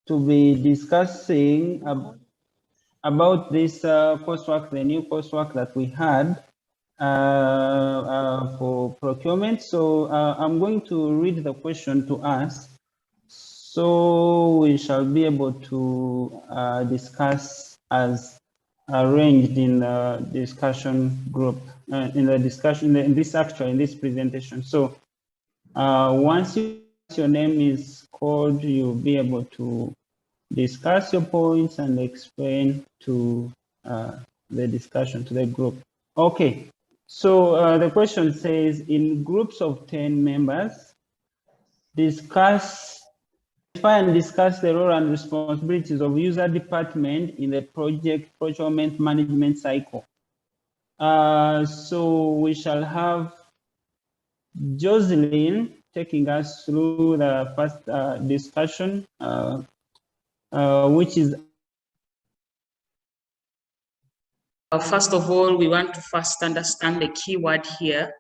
to be discussing about this coursework, the new coursework that we had for procurement. So I'm going to read the question to us, so we shall be able to discuss as arranged in the discussion group, in this presentation. So once your name is called, you'll be able to discuss your points and explain to the discussion, to the group. Okay, so the question says, in groups of 10 members, identify and discuss the role and responsibilities of user department in the project procurement management cycle. So we shall have Jocelyn taking us through the first discussion, which is... First of all, we want to first understand the keyword here,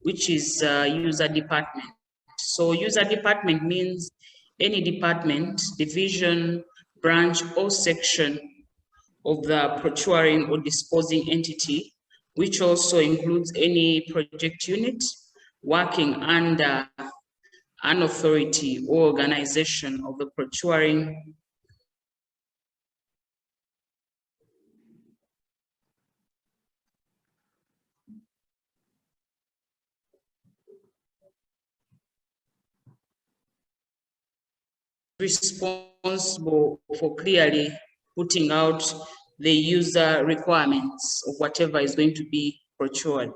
which is user department. So user department means any department, division, branch, or section of the procuring or disposing entity, which also includes any project unit working under an authority or organization of the procuring responsible for clearly putting out the user requirements of whatever is going to be procured.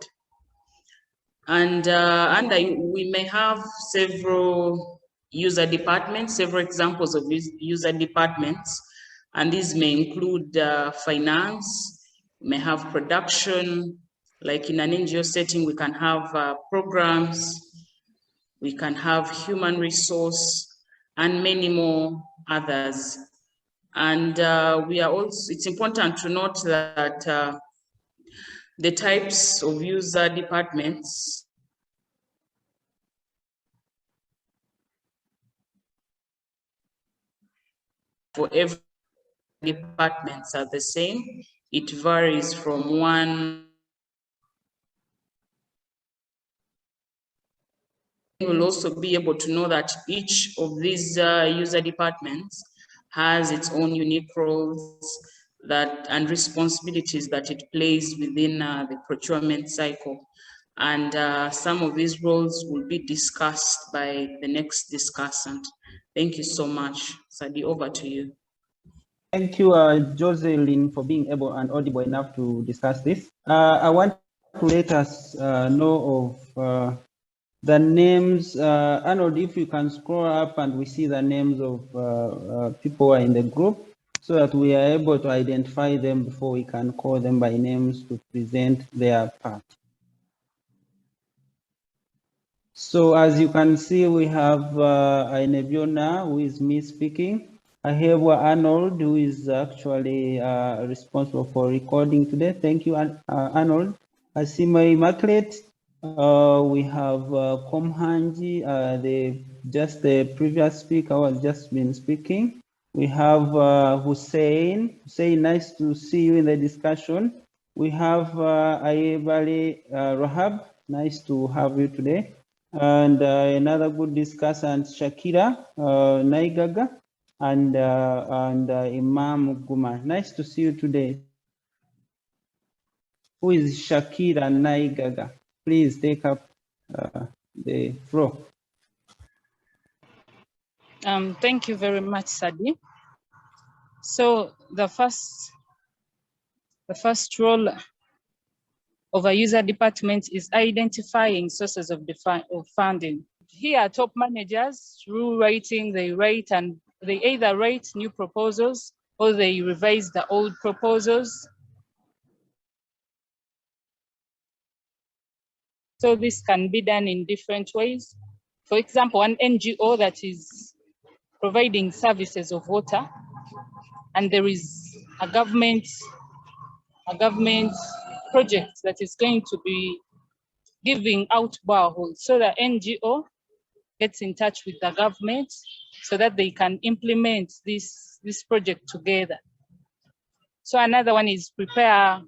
And we may have several user departments, several examples of user departments, and these may include finance, may have production, like in an NGO setting, we can have programs, we can have human resource, and many more others. And it's important to note that the types of user departments for every departments are the same. It varies from one. We'll also be able to know that each of these user departments has its own unique roles and responsibilities that it plays within the procurement cycle. And some of these roles will be discussed by the next discussant. Thank you so much. Sadi, over to you. Thank you, Jocelyn, for being able and audible enough to discuss this. I want to let us know of the names. Arnold, if you can scroll up and we see the names of people who are in the group, so that we are able to identify them before we can call them by names to present their part. So as you can see, we have Ainebiona, who is me speaking. I have Arnold, who is actually responsible for recording today. Thank you, Arnold. Asima Immaculate. We have Komhanji, the previous speaker who has just been speaking. We have Hussein. Hussein, nice to see you in the discussion. We have Ayebale Rahab. Nice to have you today. And another good discussant, Shakira Naigaga, and Imam Guma. Nice to see you today. Who is Shakira Naigaga? Please take up the floor. Thank you very much, Sadi. So the first role of a user department is identifying sources of funding. Here, top managers, through writing, they either write new proposals or they revise the old proposals. So this can be done in different ways. For example, an NGO that is providing services of water, and there is a government project that is going to be giving out boreholes. So the NGO gets in touch with the government so that they can implement this project together. So another one is prepare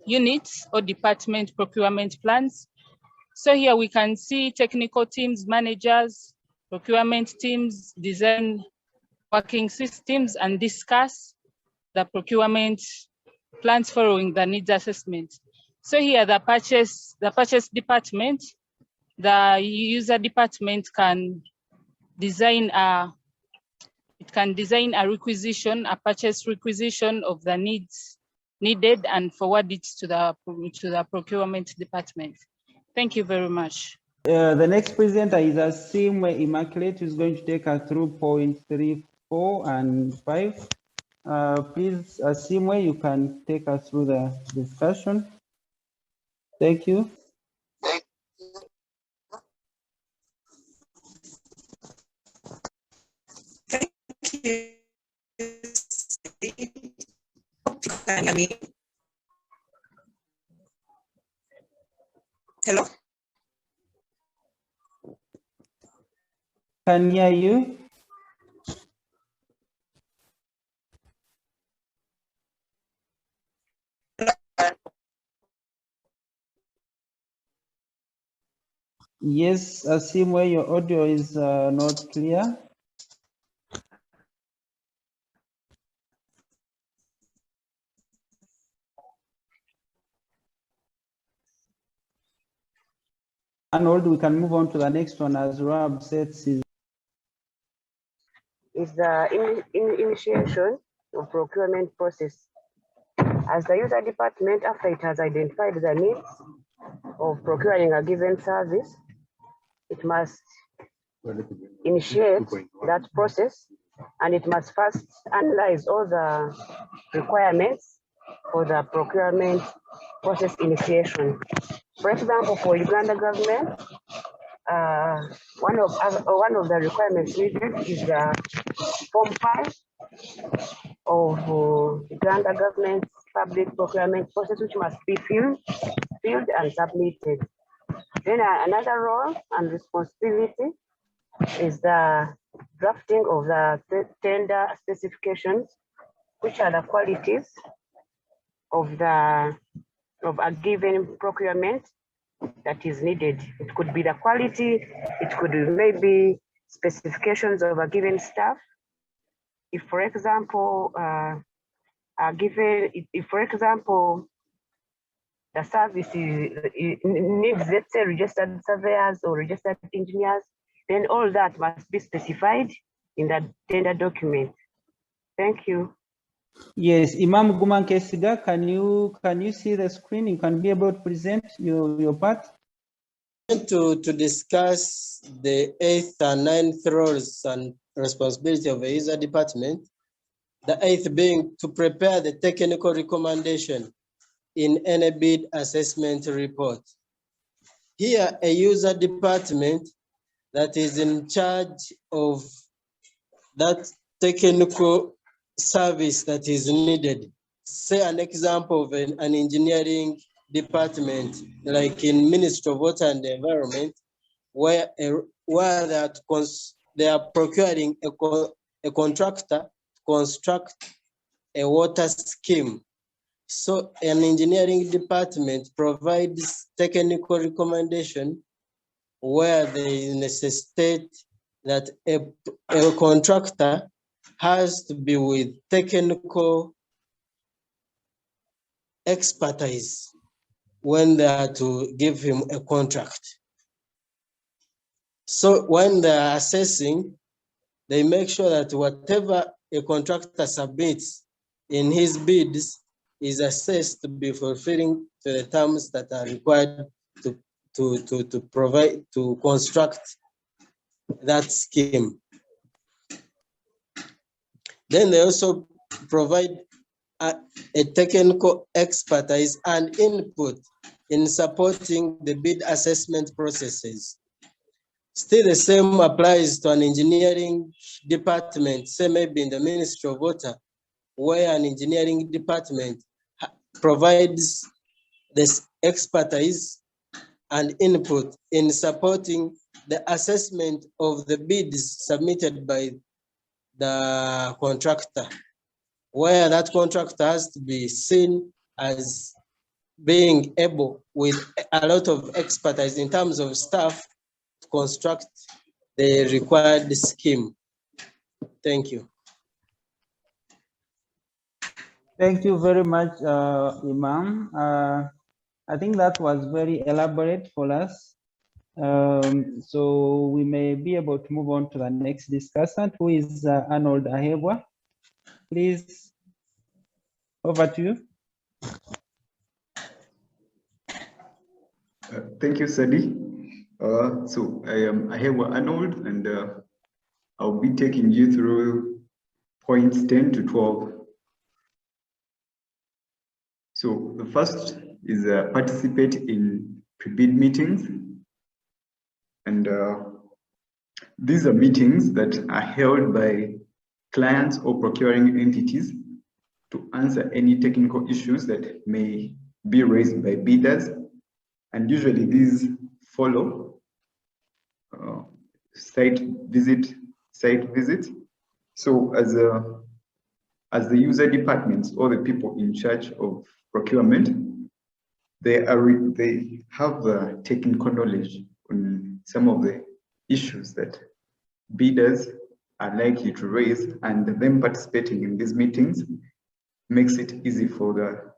units or department procurement plans. So here we can see technical teams, managers, procurement teams, design working systems, and discuss the procurement plans following the needs assessment. So here the purchase department, the user department can design a requisition, a purchase requisition of the needs needed and forward it to the procurement department. Thank you very much. The next presenter is Asimwe Immaculate, who is going to take us through points 3, 4, and 5. Please, Asimwe, you can take us through the discussion. Thank you. Thank you. Can you hear me? Hello? Can hear you. Yes, Asimwe, your audio is not clear. Arnold, we can move on to the next one as Rob sets his. Is the initiation of procurement process. As the user department, after it has identified the needs of procuring a given service, it must initiate that process, and it must first analyze all the requirements for the procurement process initiation. For example, for Uganda government, one of the requirements needed is the Form 5 of Uganda government public procurement process, which must be filled and submitted. Then another role and responsibility is the drafting of the tender specifications, which are the qualities of a given procurement that is needed. It could be the quality, it could be maybe specifications of a given staff. If, for example, the service needs, let's say, registered surveyors or registered engineers, then all that must be specified in the tender document. Thank you. Yes, Imam Guman Kesiga, can you see the screen? You can be able to present your part. To discuss the 8th and 9th roles and responsibility of the user department. The 8th being to prepare the technical recommendation in any bid assessment report. Here, a user department that is in charge of that technical service that is needed. Say an example of an engineering department, like in Ministry of Water and the Environment, where they are procuring a contractor to construct a water scheme. So an engineering department provides technical recommendation where they necessitate that a contractor has to be with technical expertise when they are to give him a contract. So when they are assessing, they make sure that whatever a contractor submits in his bids is assessed to be fulfilling to the terms that are required to provide, to construct that scheme. Then they also provide a technical expertise and input in supporting the bid assessment processes. Still the same applies to an engineering department, say maybe in the Ministry of Water, where an engineering department provides this expertise and input in supporting the assessment of the bids submitted by the contractor, where that contractor has to be seen as being able with a lot of expertise in terms of staff to construct the required scheme. Thank you. Thank you very much, Imam. I think that was very elaborate for us. So we may be able to move on to the next discussant, who is Arnold Ahebwa. Please, over to you. Thank you, Sadi. So I am Ahebwa Arnold, and I'll be taking you through points 10 to 12. So the first is participate in pre-bid meetings. And these are meetings that are held by clients or procuring entities to answer any technical issues that may be raised by bidders. And usually these follow site visits. So as the user departments or the people in charge of procurement, they have technical knowledge on some of the issues that bidders are likely to raise, and them participating in these meetings makes it easy for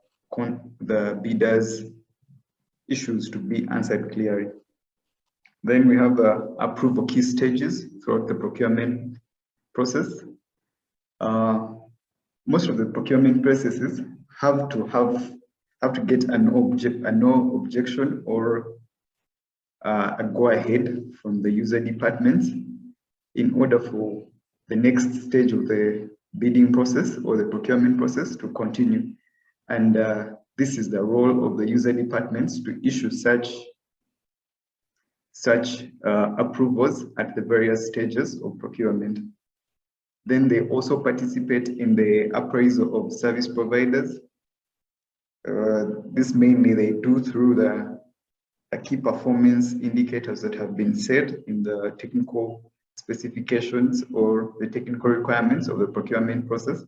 the bidders' issues to be answered clearly. Then we have approval key stages throughout the procurement process. Most of the procurement processes have to get a no objection or a go ahead from the user departments in order for the next stage of the bidding process or the procurement process to continue. And this is the role of the user departments to issue such approvals at the various stages of procurement. Then they also participate in the appraisal of service providers. This mainly they do through the key performance indicators that have been set in the technical specifications or the technical requirements of the procurement process.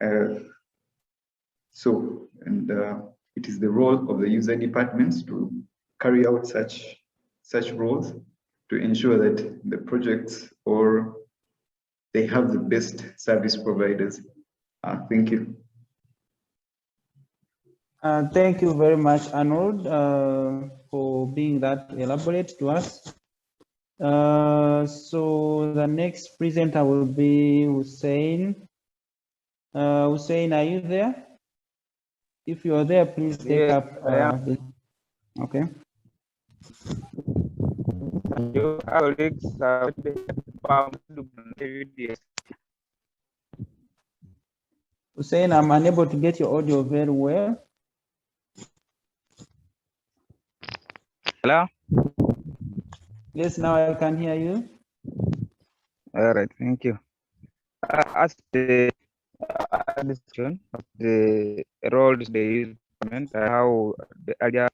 It is the role of the user departments to carry out such roles to ensure that the projects or they have the best service providers. Thank you. Thank you very much, Arnold, for being that elaborate to us. So the next presenter will be Hussein. Hussein, are you there? If you are there, please take up. Okay. Your colleagues are Hussein, I'm unable to get your audio very well. Hello? Yes, now I can hear you. All right, thank you. As the description of the roles the user department, how the earlier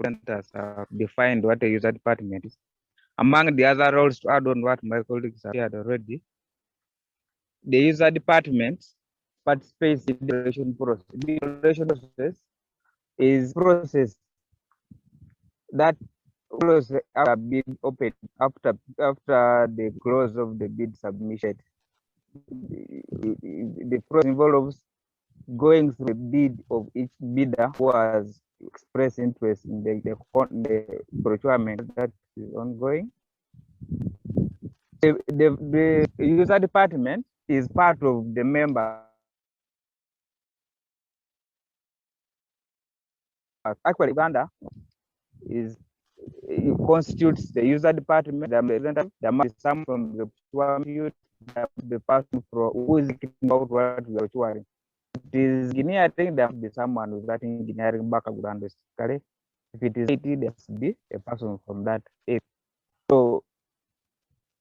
presenters have defined what the user department is. Among the other roles, to add on what my colleagues have shared already, the user department participates in the evaluation process. The evaluation process is process that follows after bid open, after the close of the bid submission. The process involves going through the bid of each bidder who has expressed interest in the procurement that is ongoing. The user department is part of the member. Actually, Uganda it constitutes the user department, the representative, the some from the procurement, the person who is thinking about what we are procuring. It is Guinea, I think there must be someone with that engineering background. Correct? If it is 80, there must be a person from that age. So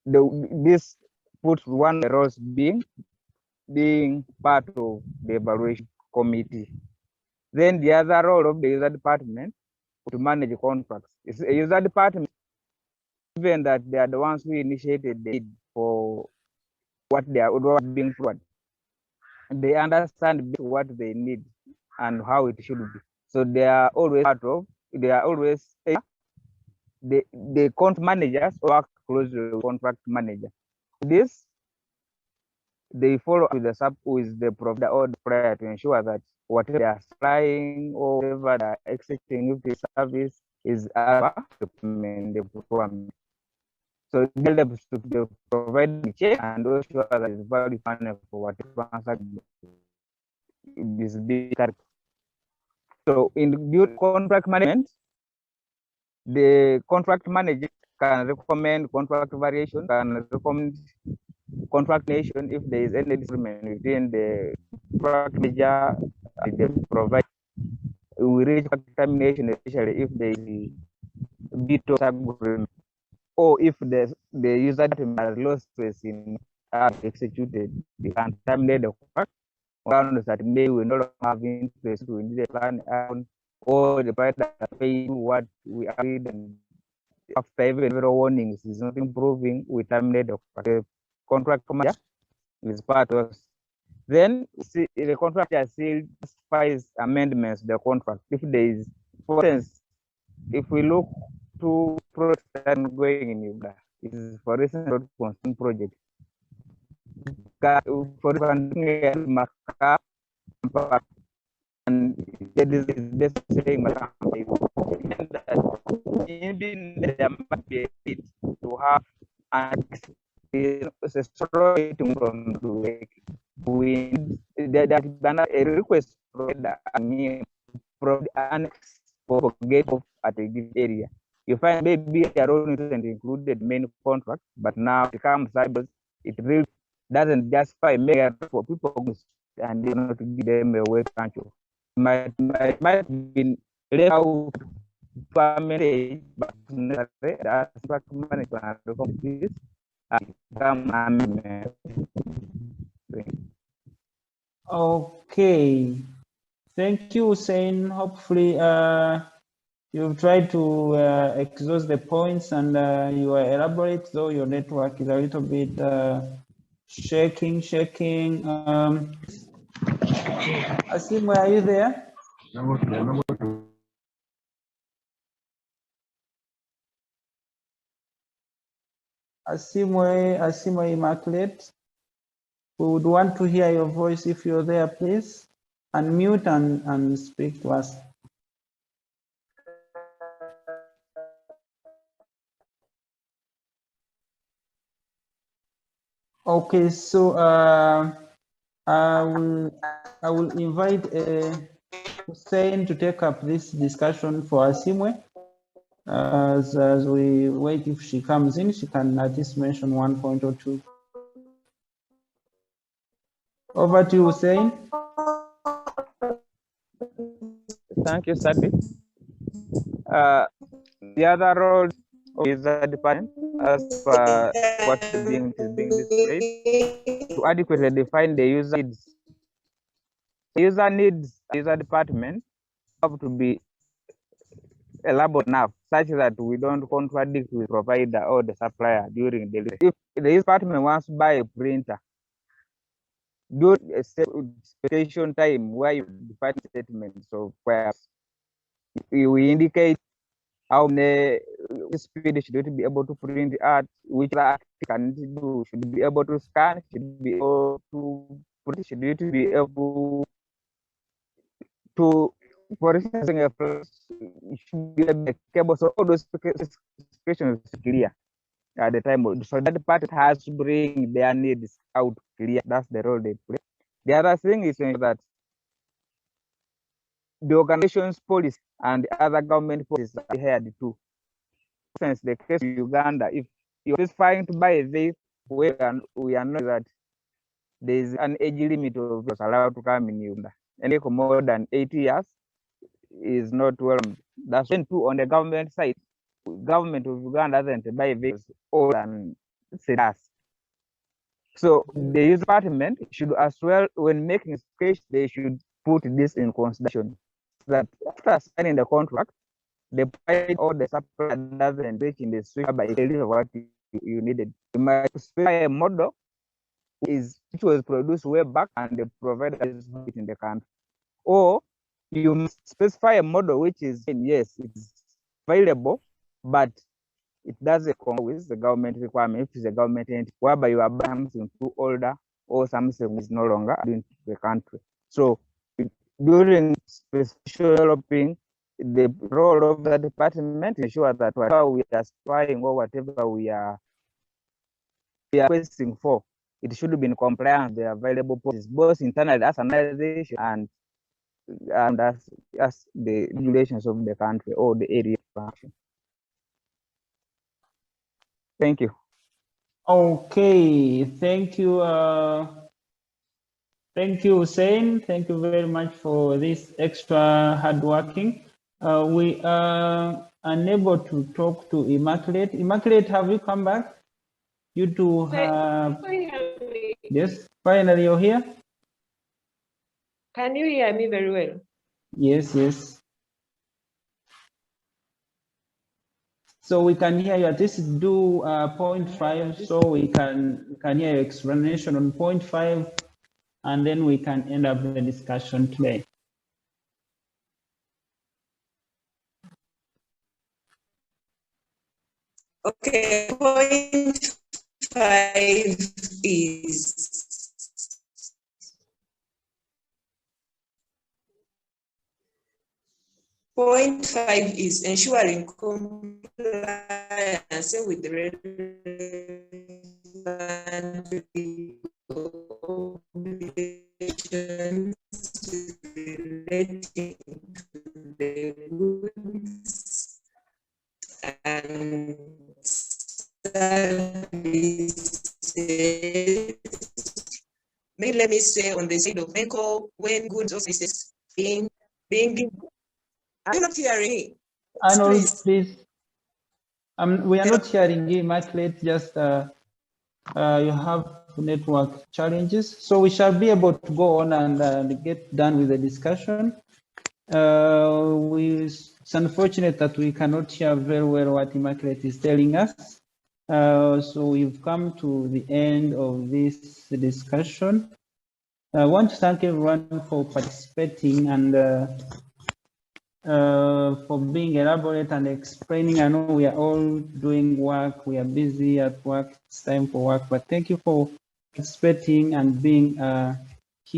this puts one of the roles being part of the evaluation committee. Then the other role of the user department to manage contracts. It's a user department given that they are the ones who initiated the need for what being forward. They understand what they need and how it should be. So they are always the contract managers work closely with contract manager. This they follow up with the sub who is the provider or the supplier to ensure that whatever they are supplying or whatever they are executing with the service is the requirement. So they help to provide the check and also that is value funded for whatever transaction is being carried. So in contract management, the contract manager can recommend contract variation, can recommend contract nation if there is any disagreement within the contract manager and the provider. We reach termination, especially if there is veto agreement or if the user has lost space in executed, they can terminate the contract on that may we no longer have interest to in the plan or the provider pay what we agreed, and after every warnings is not improving, we terminate the contract manager is part of. Then the contract still specifies amendments the contract. If there is, for instance, if we look to projects going in Uganda, it is for instance road construction project. For and it is saying that maybe there might be a need to have an from the that a request from the annex for gate of at a given area. You find maybe their own isn't included main contract, but now it comes cyber, it really doesn't justify mega for people and you know to give them a way to might be let out family, but that management this Okay, thank you, Hussein. Hopefully, you've tried to exhaust the points and you are elaborate, though your network is a little bit shaking. Asim, are you there? Asimwe Immaculate, we would want to hear your voice if you're there, please. Unmute and speak to us. Okay, so I will invite Hussein to take up this discussion for Asimwe. As we wait, if she comes in, she can at least mention 1 point or 2. Over to you, Hussein. Thank you, Sadi. The other role is the department, as per what is being displayed, to adequately define the user needs. The user needs, user department have to be elaborate enough such that we don't contradict with provider or the supplier during delivery. If the department wants to buy a printer, do a specification time where you define statements of where we indicate how many speed should it be able to print out, which act can it do, should be able to scan, should be able to print, should it be able to, for instance, should be a cable. So all those specifications is clear at the time. So that part has to bring their needs out clear. That's the role they play. The other thing is that the organization's policy and the other government policies are adhered to. For instance, the case of Uganda, if you're trying to buy a vehicle, we are not that there is an age limit of vehicles allowed to come in Uganda. And vehicle more than 80 years is not welcome. That's when too on the government side, government of Uganda doesn't buy vehicles older than sedans. So the user department should as well, when making speech, they should put this in consideration that after signing the contract, the price or the supply doesn't reach in the switch by what you needed. You might specify a model which was produced way back and the provider is it in the country. Or you must specify a model which is, yes, it's available, but it doesn't comply with the government requirement, if it's a government entity, whereby you are buying something too older or something is no longer in the country. So during special developing, the role of the department ensure that whatever we are supplying or whatever we are requesting for, it should be in compliance with the available policies, both internally as an organization and as the regulations of the country or the area. Thank you. Okay, thank you. Thank you, Hussein. Thank you very much for this extra hard working. We are unable to talk to Immaculate. Immaculate, have you come back? You two have. Yes, finally you're here. Can you hear me very well? Yes, yes. So we can hear you. At least do point 5, so we can hear your explanation on point 5, and then we can end up the discussion today. Okay, point 5 is ensuring compliance with the relevant obligations relating to the goods and services. Maybe let me say on the side of ECO, when goods or services being I'm not hearing. Arnold, please. We are not hearing you, Immaculate. Just you have network challenges, so we shall be able to go on and get done with the discussion. It's unfortunate that we cannot hear very well what Immaculate is telling us. So we've come to the end of this discussion. I want to thank everyone for participating and for being elaborate and explaining. I know we are all doing work, we are busy at work, it's time for work, but thank you for participating and being